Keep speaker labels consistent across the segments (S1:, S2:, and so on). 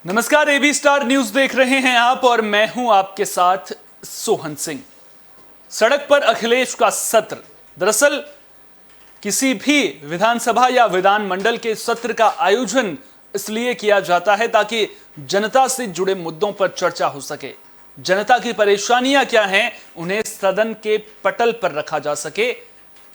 S1: नमस्कार, AB star news देख रहे हैं आप और मैं हूं आपके साथ सोहन सिंह। सड़क पर अखिलेश का सत्र। दरअसल किसी भी विधानसभा या विधानमंडल के सत्र का आयोजन इसलिए किया जाता है ताकि जनता से जुड़े मुद्दों पर चर्चा हो सके। जनता की परेशानियां क्या हैं उन्हें सदन के पटल पर रखा जा सके।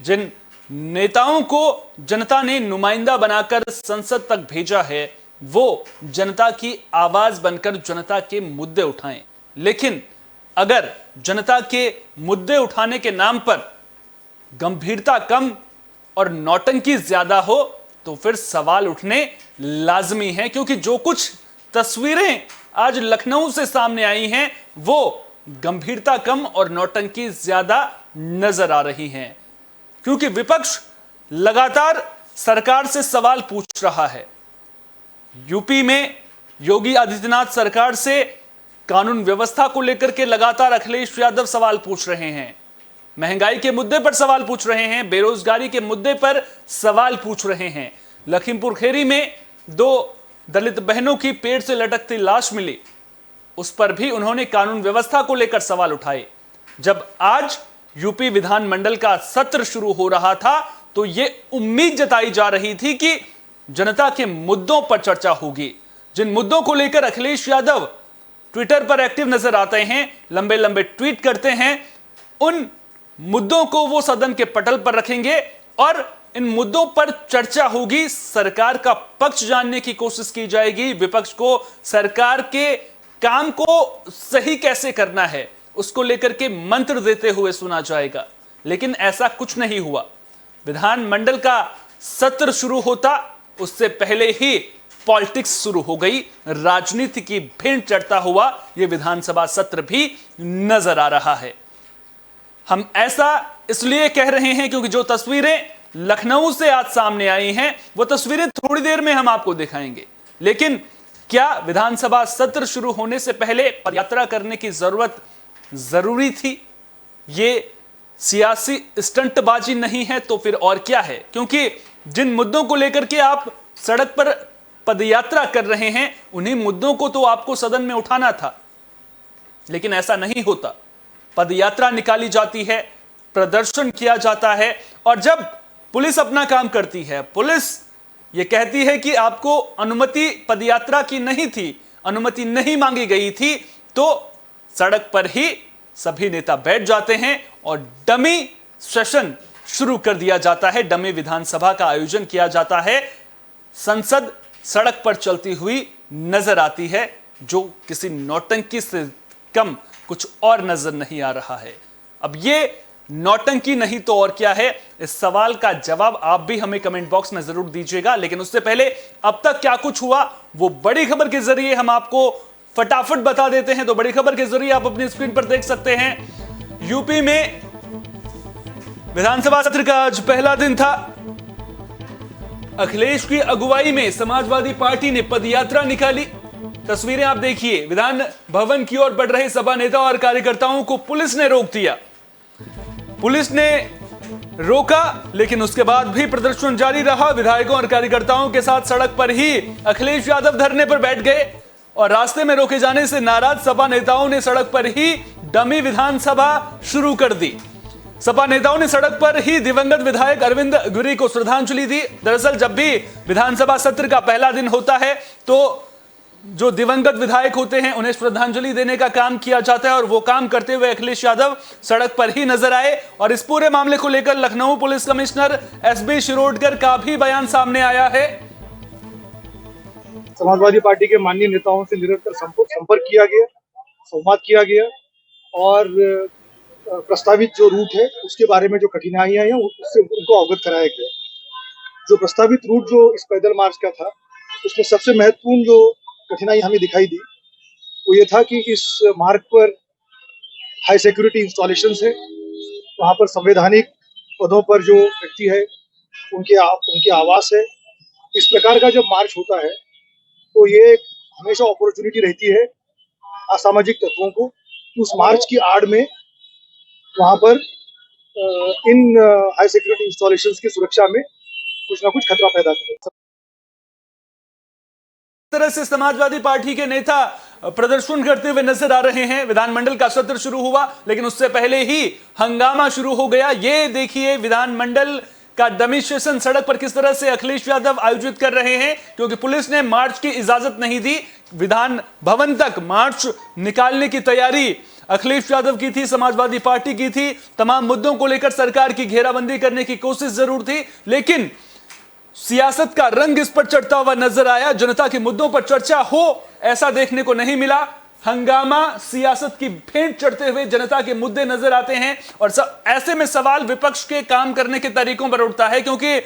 S1: जिन नेताओं को जनता ने नुमाइंदा बनाकर संसद तक भेजा है वो जनता की आवाज बनकर जनता के मुद्दे उठाएं। लेकिन अगर जनता के मुद्दे उठाने के नाम पर गंभीरता कम और नौटंकी ज्यादा हो तो फिर सवाल उठने लाजमी हैं, क्योंकि जो कुछ तस्वीरें आज लखनऊ से सामने आई हैं वो गंभीरता कम और नौटंकी ज्यादा नजर आ रही हैं। क्योंकि विपक्ष लगातार सरकार से सवाल पूछ रहा है। यूपी में योगी आदित्यनाथ सरकार से कानून व्यवस्था को लेकर के लगातार अखिलेश यादव सवाल पूछ रहे हैं। महंगाई के मुद्दे पर सवाल पूछ रहे हैं, बेरोजगारी के मुद्दे पर सवाल पूछ रहे हैं। लखीमपुर खीरी में 2 दलित बहनों की पेड़ से लटकती लाश मिली, उस पर भी उन्होंने कानून व्यवस्था को लेकर सवाल उठाए। जब आज यूपी विधानमंडल का सत्र शुरू हो रहा था तो यह उम्मीद जताई जा रही थी कि जनता के मुद्दों पर चर्चा होगी। जिन मुद्दों को लेकर अखिलेश यादव ट्विटर पर एक्टिव नजर आते हैं, लंबे लंबे ट्वीट करते हैं, उन मुद्दों को वो सदन के पटल पर रखेंगे और इन मुद्दों पर चर्चा होगी। सरकार का पक्ष जानने की कोशिश की जाएगी। विपक्ष को सरकार के काम को सही कैसे करना है उसको लेकर के मंत्र देते हुए सुना जाएगा। लेकिन ऐसा कुछ नहीं हुआ। विधानमंडल का सत्र शुरू होता उससे पहले ही पॉलिटिक्स शुरू हो गई। राजनीति की भेंट चढ़ता हुआ यह विधानसभा सत्र भी नजर आ रहा है। हम ऐसा इसलिए कह रहे हैं क्योंकि जो तस्वीरें लखनऊ से आज सामने आई हैं वो तस्वीरें थोड़ी देर में हम आपको दिखाएंगे। लेकिन क्या विधानसभा सत्र शुरू होने से पहले पदयात्रा करने की जरूरी थी? ये सियासी स्टंटबाजी नहीं है तो फिर और क्या है? क्योंकि जिन मुद्दों को लेकर के आप सड़क पर पदयात्रा कर रहे हैं उन्हीं मुद्दों को तो आपको सदन में उठाना था, लेकिन ऐसा नहीं होता। पदयात्रा निकाली जाती है, प्रदर्शन किया जाता है और जब पुलिस अपना काम करती है, पुलिस यह कहती है कि आपको अनुमति पदयात्रा की नहीं थी, अनुमति नहीं मांगी गई थी, तो सड़क पर ही सभी नेता बैठ जाते हैं और डमी सेशन शुरू कर दिया जाता है। डमी विधानसभा का आयोजन किया जाता है। संसद सड़क पर चलती हुई नजर आती है, जो किसी नौटंकी से कम कुछ और नजर नहीं आ रहा है। अब ये नौटंकी नहीं तो और क्या है? इस सवाल का जवाब आप भी हमें कमेंट बॉक्स में जरूर दीजिएगा। लेकिन उससे पहले अब तक क्या कुछ हुआ वो बड़ी खबर के जरिए हम आपको फटाफट बता देते हैं। तो बड़ी खबर के जरिए आप अपनी स्क्रीन पर देख सकते हैं, यूपी में विधानसभा सत्र का आज पहला दिन था। अखिलेश की अगुवाई में समाजवादी पार्टी ने पदयात्रा निकाली। तस्वीरें आप देखिए, विधान भवन की ओर बढ़ रहे सपा नेताओं और कार्यकर्ताओं को पुलिस ने रोक दिया। पुलिस ने रोका लेकिन उसके बाद भी प्रदर्शन जारी रहा। विधायकों और कार्यकर्ताओं के साथ सड़क पर ही अखिलेश यादव धरने पर बैठ गए और रास्ते में रोके जाने से नाराज सपा नेताओं ने सड़क पर ही डमी विधानसभा शुरू कर दी। सपा नेताओं ने सड़क पर ही दिवंगत विधायक अरविंद गिरी को श्रद्धांजलि दी। दरअसल जब भी विधानसभा सत्र का पहला दिन होता है तो जो दिवंगत विधायक होते हैं उन्हें श्रद्धांजलि देने का काम किया जाता है और वो काम करते हुए अखिलेश यादव सड़क पर ही नजर आए। और इस पूरे मामले को लेकर Lucknow police commissioner SB Shirodkar का भी बयान सामने आया है।
S2: समाजवादी पार्टी के माननीय नेताओं से निरंतर संपर्क किया गया, संवाद किया गया और प्रस्तावित जो रूट है उसके बारे में जो कठिनाइयां हैं उससे उनको अवगत कराया गया। जो प्रस्तावित रूट जो इस पैदल मार्च का था उसमें सबसे महत्वपूर्ण जो कठिनाई हमें दिखाई दी वो ये था कि इस मार्ग पर हाई सिक्योरिटी इंस्टॉलेशन है। वहाँ पर संवैधानिक पदों पर जो व्यक्ति है उनके आवास है। इस प्रकार का जब मार्च होता है तो ये हमेशा अपॉर्चुनिटी रहती है असामाजिक तत्वों को कि उस मार्च की आड़ में वहाँ पर इन हाई सिक्योरिटी इंस्टॉलेशंस की सुरक्षा में कुछ ना कुछ खतरा पैदा करें।
S1: तरह से समाजवादी पार्टी के नेता प्रदर्शन करते हुए नजर आ रहे हैं। विधानमंडल का सत्र शुरू हुआ, लेकिन उससे पहले ही हंगामा शुरू हो गया। ये देखिए विधानमंडल का डमी सेशन सड़क पर किस तरह से अखिलेश यादव आयोजित कर रहे हैं, क्योंकि पुलिस ने मार्च की इजाजत नहीं दी। विधान भवन तक मार्च निकालने की तैयारी अखिलेश यादव की थी, समाजवादी पार्टी की थी। तमाम मुद्दों को लेकर सरकार की घेराबंदी करने की कोशिश जरूर थी, लेकिन सियासत का रंग इस पर चढ़ता हुआ नजर आया। जनता के मुद्दों पर चर्चा हो ऐसा देखने को नहीं मिला। हंगामा, सियासत की भेंट चढ़ते हुए जनता के मुद्दे नजर आते हैं, और ऐसे में सवाल विपक्ष के काम करने के तरीकों पर उठता है, क्योंकि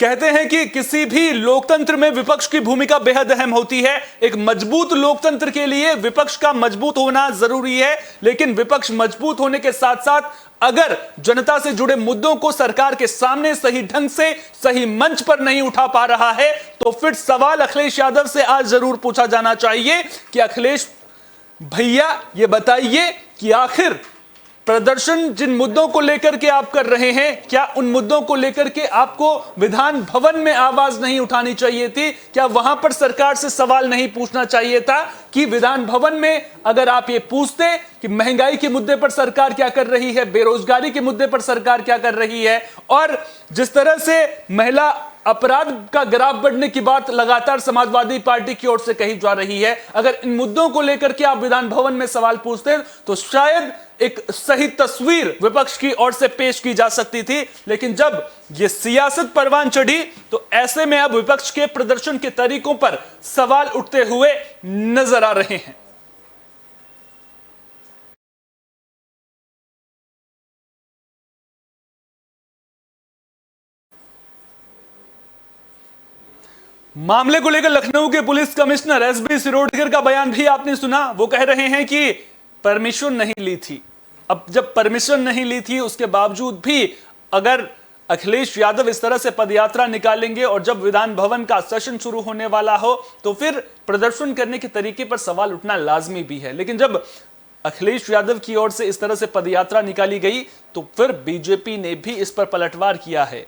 S1: कहते हैं कि किसी भी लोकतंत्र में विपक्ष की भूमिका बेहद अहम होती है। एक मजबूत लोकतंत्र के लिए विपक्ष का मजबूत होना जरूरी है, लेकिन विपक्ष मजबूत होने के साथ साथ अगर जनता से जुड़े मुद्दों को सरकार के सामने सही ढंग से सही मंच पर नहीं उठा पा रहा है, तो फिर सवाल अखिलेश यादव से आज जरूर पूछा जाना चाहिए कि अखिलेश भैया ये बताइए कि आखिर प्रदर्शन जिन मुद्दों को लेकर के आप कर रहे हैं, क्या उन मुद्दों को लेकर के आपको विधान भवन में आवाज नहीं उठानी चाहिए थी? क्या वहां पर सरकार से सवाल नहीं पूछना चाहिए था कि विधान भवन में अगर आप ये पूछते कि महंगाई के मुद्दे पर सरकार क्या कर रही है, बेरोजगारी के मुद्दे पर सरकार क्या कर रही है, और जिस तरह से महिला अपराध का ग्राफ बढ़ने की बात लगातार समाजवादी पार्टी की ओर से कही जा रही है, अगर इन मुद्दों को लेकर के आप विधान भवन में सवाल पूछते तो शायद एक सही तस्वीर विपक्ष की ओर से पेश की जा सकती थी। लेकिन जब यह सियासत परवान चढ़ी तो ऐसे में अब विपक्ष के प्रदर्शन के तरीकों पर सवाल उठते हुए नजर आ रहे हैं। मामले को लेकर लखनऊ के पुलिस कमिश्नर एसबी सिरोडकर का बयान भी आपने सुना। वो कह रहे हैं कि परमिशन नहीं ली थी। अब जब परमिशन नहीं ली थी उसके बावजूद भी अगर अखिलेश यादव इस तरह से पदयात्रा निकालेंगे और जब विधान भवन का सेशन शुरू होने वाला हो तो फिर प्रदर्शन करने के तरीके पर सवाल उठना लाजमी भी है। लेकिन जब अखिलेश यादव की ओर से इस तरह से पदयात्रा निकाली गई तो फिर बीजेपी ने भी इस पर पलटवार किया है।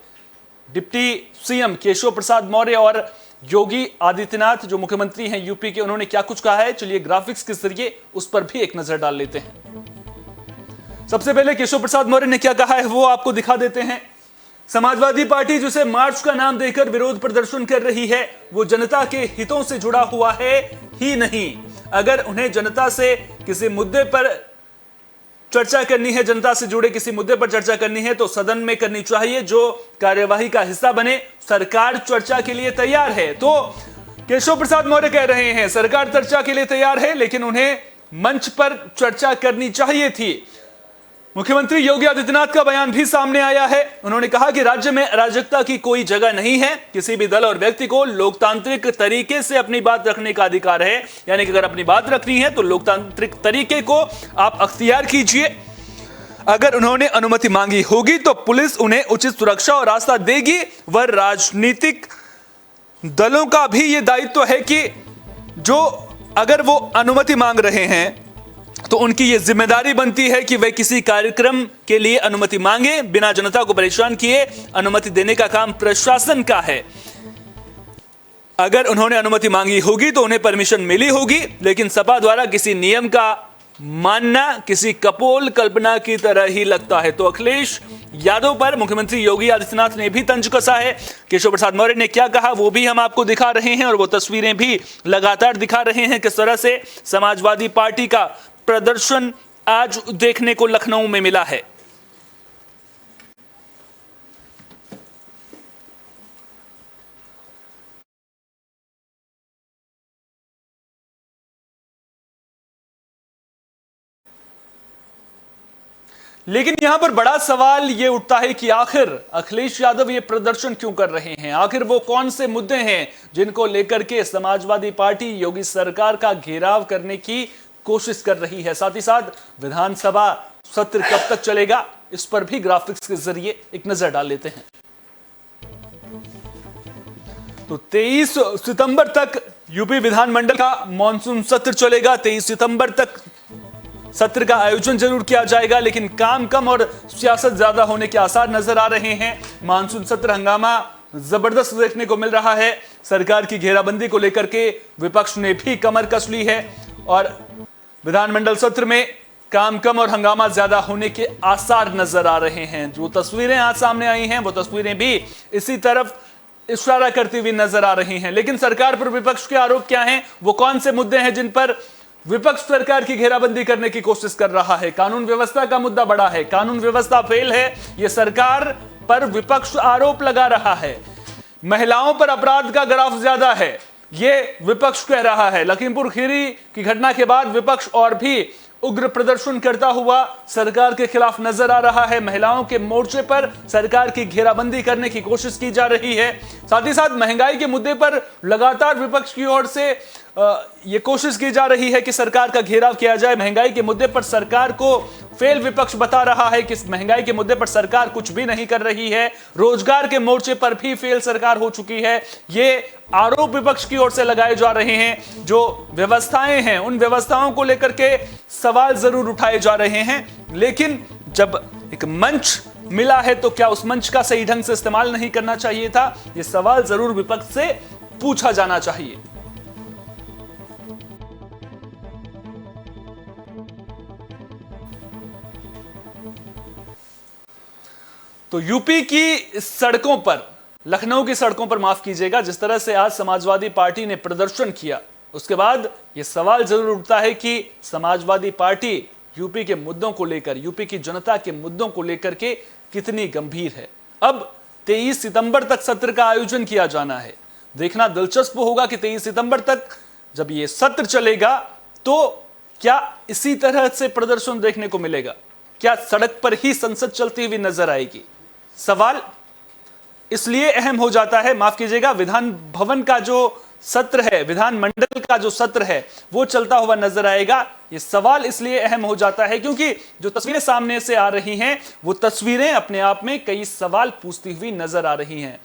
S1: डिप्टी सीएम केशव प्रसाद मौर्य और योगी आदित्यनाथ जो मुख्यमंत्री हैं यूपी के, उन्होंने क्या कुछ कहा है, चलिए ग्राफिक्स के जरिए उस पर भी एक नजर डाल लेते हैं। सबसे पहले केशव प्रसाद मौर्य ने क्या कहा है वो आपको दिखा देते हैं। समाजवादी पार्टी जिसे मार्च का नाम देकर विरोध प्रदर्शन कर रही है वो जनता के हितों से जुड़ा हुआ है ही नहीं। अगर उन्हें जनता से किसी मुद्दे पर चर्चा करनी है, जनता से जुड़े किसी मुद्दे पर चर्चा करनी है तो सदन में करनी चाहिए, जो कार्यवाही का हिस्सा बने। सरकार चर्चा के लिए तैयार है। तो केशव प्रसाद मौर्य कह रहे हैं सरकार चर्चा के लिए तैयार है, लेकिन उन्हें मंच पर चर्चा करनी चाहिए थी। मुख्यमंत्री योगी आदित्यनाथ का बयान भी सामने आया है। उन्होंने कहा कि राज्य में अराजकता की कोई जगह नहीं है। किसी भी दल और व्यक्ति को लोकतांत्रिक तरीके से अपनी बात रखने का अधिकार है, यानी कि अगर अपनी बात रखनी है तो लोकतांत्रिक तरीके को आप अख्तियार कीजिए। अगर उन्होंने अनुमति मांगी होगी तो पुलिस उन्हें उचित सुरक्षा और रास्ता देगी। वह राजनीतिक दलों का भी यह दायित्व है कि जो अगर वो अनुमति मांग रहे हैं तो उनकी यह जिम्मेदारी बनती है कि वे किसी कार्यक्रम के लिए अनुमति मांगे बिना जनता को परेशान किए। अनुमति देने का काम प्रशासन का है। अगर उन्होंने अनुमति मांगी होगी तो उन्हें परमिशन मिली होगी, लेकिन सपा द्वारा किसी नियम का मानना किसी कपोल कल्पना की तरह ही लगता है। तो अखिलेश यादव पर मुख्यमंत्री योगी आदित्यनाथ ने भी तंज कसा है। केशव प्रसाद मौर्य ने क्या कहा वो भी हम आपको दिखा रहे हैं और वो तस्वीरें भी लगातार दिखा रहे हैं किस तरह से समाजवादी पार्टी का प्रदर्शन आज देखने को लखनऊ में मिला है। लेकिन यहां पर बड़ा सवाल यह उठता है कि आखिर अखिलेश यादव ये प्रदर्शन क्यों कर रहे हैं, आखिर वो कौन से मुद्दे हैं जिनको लेकर के समाजवादी पार्टी योगी सरकार का घेराव करने की कोशिश कर रही है। साथ ही साथ विधानसभा सत्र कब तक चलेगा इस पर भी ग्राफिक्स के जरिए एक नजर डाल लेते हैं। तो 23 सितंबर तक यूपी विधानमंडल का मॉनसून सत्र चलेगा। 23 सितंबर तक सत्र का आयोजन जरूर किया जाएगा, लेकिन काम कम और सियासत ज्यादा होने के आसार नजर आ रहे हैं। मानसून सत्र हंगामा जबरदस्त देखने को मिल रहा है। सरकार की घेराबंदी को लेकर के विपक्ष ने भी कमर कस ली है और विधानमंडल सत्र में काम कम और हंगामा ज्यादा होने के आसार नजर आ रहे हैं। जो तस्वीरें आज सामने आई हैं वो तस्वीरें भी इसी तरफ इशारा करती हुई नजर आ रही हैं। लेकिन सरकार पर विपक्ष के आरोप क्या हैं, वो कौन से मुद्दे हैं जिन पर विपक्ष सरकार की घेराबंदी करने की कोशिश कर रहा है? कानून व्यवस्था का मुद्दा बड़ा है, कानून व्यवस्था फेल है, यह सरकार पर विपक्ष आरोप लगा रहा है। महिलाओं पर अपराध का ग्राफ ज्यादा है, यह विपक्ष कह रहा है। लखीमपुर खीरी की घटना के बाद विपक्ष और भी उग्र प्रदर्शन करता हुआ सरकार के खिलाफ नजर आ रहा है। महिलाओं के मोर्चे पर सरकार की घेराबंदी करने की कोशिश की जा रही है। साथ ही साथ महंगाई के मुद्दे पर लगातार विपक्ष की ओर से यह कोशिश की जा रही है कि सरकार का घेराव किया जाए। महंगाई के मुद्दे पर सरकार को फेल विपक्ष बता रहा है कि महंगाई के मुद्दे पर सरकार कुछ भी नहीं कर रही है। रोजगार के मोर्चे पर भी फेल सरकार हो चुकी है। ये आरोप विपक्ष की ओर से लगाए जा रहे हैं। जो व्यवस्थाएं हैं उन व्यवस्थाओं को लेकर के सवाल जरूर उठाए जा रहे हैं, लेकिन जब एक मंच मिला है तो क्या उस मंच का सही ढंग से इस्तेमाल नहीं करना चाहिए था? यह सवाल जरूर विपक्ष से पूछा जाना चाहिए। तो यूपी की सड़कों पर, लखनऊ की सड़कों पर माफ कीजिएगा, जिस तरह से आज समाजवादी पार्टी ने प्रदर्शन किया, उसके बाद यह सवाल जरूर उठता है कि समाजवादी पार्टी यूपी के मुद्दों को लेकर, यूपी की जनता के मुद्दों को लेकर के कितनी गंभीर है। अब 23 सितंबर तक सत्र का आयोजन किया जाना है। देखना दिलचस्प होगा कि 23 सितंबर तक जब यह सत्र चलेगा तो क्या इसी तरह से प्रदर्शन देखने को मिलेगा? क्या सड़क पर ही संसद चलती हुई नजर आएगी? सवाल इसलिए अहम हो जाता है, माफ कीजिएगा, विधान भवन का जो सत्र है, विधानमंडल का जो सत्र है वो चलता हुआ नजर आएगा। ये सवाल इसलिए अहम हो जाता है क्योंकि जो तस्वीरें सामने से आ रही हैं वो तस्वीरें अपने आप में कई सवाल पूछती हुई नजर आ रही हैं।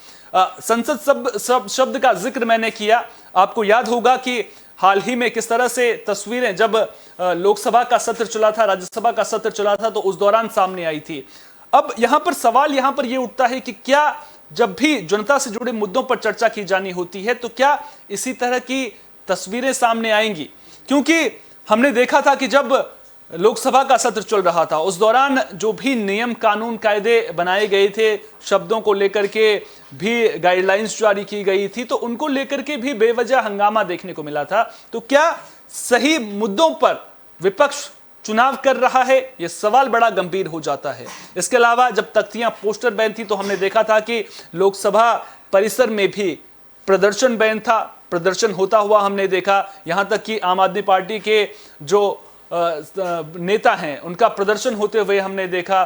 S1: संसद शब्द का जिक्र मैंने किया, आपको याद होगा कि हाल ही में किस तरह से तस्वीरें जब लोकसभा का सत्र चला था, राज्यसभा का सत्र चला था, तो उस दौरान सामने आई थी। अब यहां पर सवाल यहां पर यह उठता है कि क्या जब भी जनता से जुड़े मुद्दों पर चर्चा की जानी होती है तो क्या इसी तरह की तस्वीरें सामने आएंगी? क्योंकि हमने देखा था कि जब लोकसभा का सत्र चल रहा था उस दौरान जो भी नियम कानून कायदे बनाए गए थे, शब्दों को लेकर के भी गाइडलाइंस जारी की गई थी, तो उनको लेकर के भी बेवजह हंगामा देखने को मिला था। तो क्या सही मुद्दों पर विपक्ष चुनाव कर रहा है? यह सवाल बड़ा गंभीर हो जाता है। इसके अलावा जब तख्तियां पोस्टर बैन थी तो हमने देखा था कि लोकसभा परिसर में भी प्रदर्शन बैन था, प्रदर्शन होता हुआ हमने देखा। यहां तक कि आम आदमी पार्टी के जो नेता हैं उनका प्रदर्शन होते हुए हमने देखा।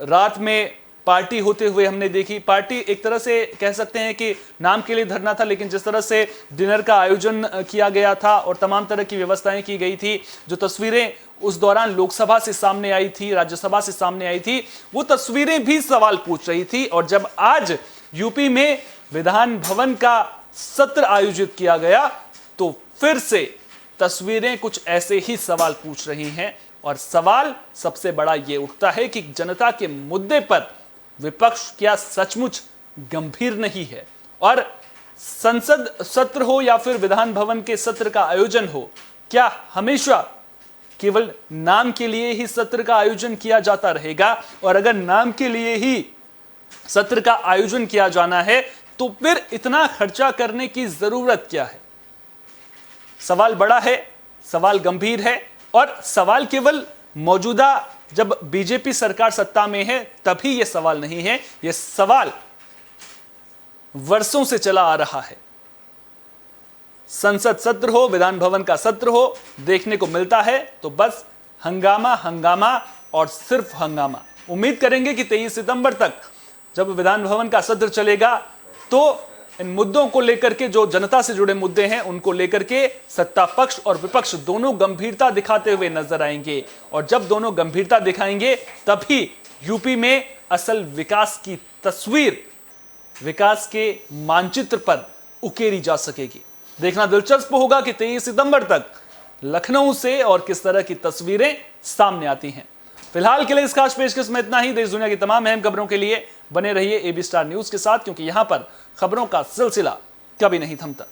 S1: रात में पार्टी होते हुए हमने देखी। पार्टी एक तरह से कह सकते हैं कि नाम के लिए धरना था, लेकिन जिस तरह से डिनर का आयोजन किया गया था और तमाम तरह की व्यवस्थाएं की गई थी, जो तस्वीरें उस दौरान लोकसभा से सामने आई थी, राज्यसभा से सामने आई थी, वो तस्वीरें भी सवाल पूछ रही थी। और जब आज यूपी में विधान भवन का सत्र आयोजित किया गया तो फिर से तस्वीरें कुछ ऐसे ही सवाल पूछ रही हैं। और सवाल सबसे बड़ा ये उठता है कि जनता के मुद्दे पर विपक्ष क्या सचमुच गंभीर नहीं है? और संसद सत्र हो या फिर विधान भवन के सत्र का आयोजन हो, क्या हमेशा केवल नाम के लिए ही सत्र का आयोजन किया जाता रहेगा? और अगर नाम के लिए ही सत्र का आयोजन किया जाना है तो फिर इतना खर्चा करने की जरूरत क्या है? सवाल बड़ा है, सवाल गंभीर है। और सवाल केवल मौजूदा जब बीजेपी सरकार सत्ता में है तभी यह सवाल नहीं है, यह सवाल वर्षों से चला आ रहा है। संसद सत्र हो, विधान भवन का सत्र हो, देखने को मिलता है तो बस हंगामा हंगामा और सिर्फ हंगामा। उम्मीद करेंगे कि 23 सितंबर तक जब विधान भवन का सत्र चलेगा तो इन मुद्दों को लेकर के, जो जनता से जुड़े मुद्दे हैं उनको लेकर के सत्ता पक्ष और विपक्ष दोनों गंभीरता दिखाते हुए नजर आएंगे। और जब दोनों गंभीरता दिखाएंगे तभी यूपी में असल विकास की तस्वीर, विकास के मानचित्र पर उकेरी जा सकेगी। देखना दिलचस्प होगा कि 23 सितंबर तक लखनऊ से और किस तरह की तस्वीरें सामने आती हैं। फिलहाल के लिए इस खास पेशकश में इतना ही। देश दुनिया की तमाम अहम खबरों के लिए बने रहिए AB स्टार न्यूज के साथ, क्योंकि यहां पर खबरों का सिलसिला कभी नहीं थमता।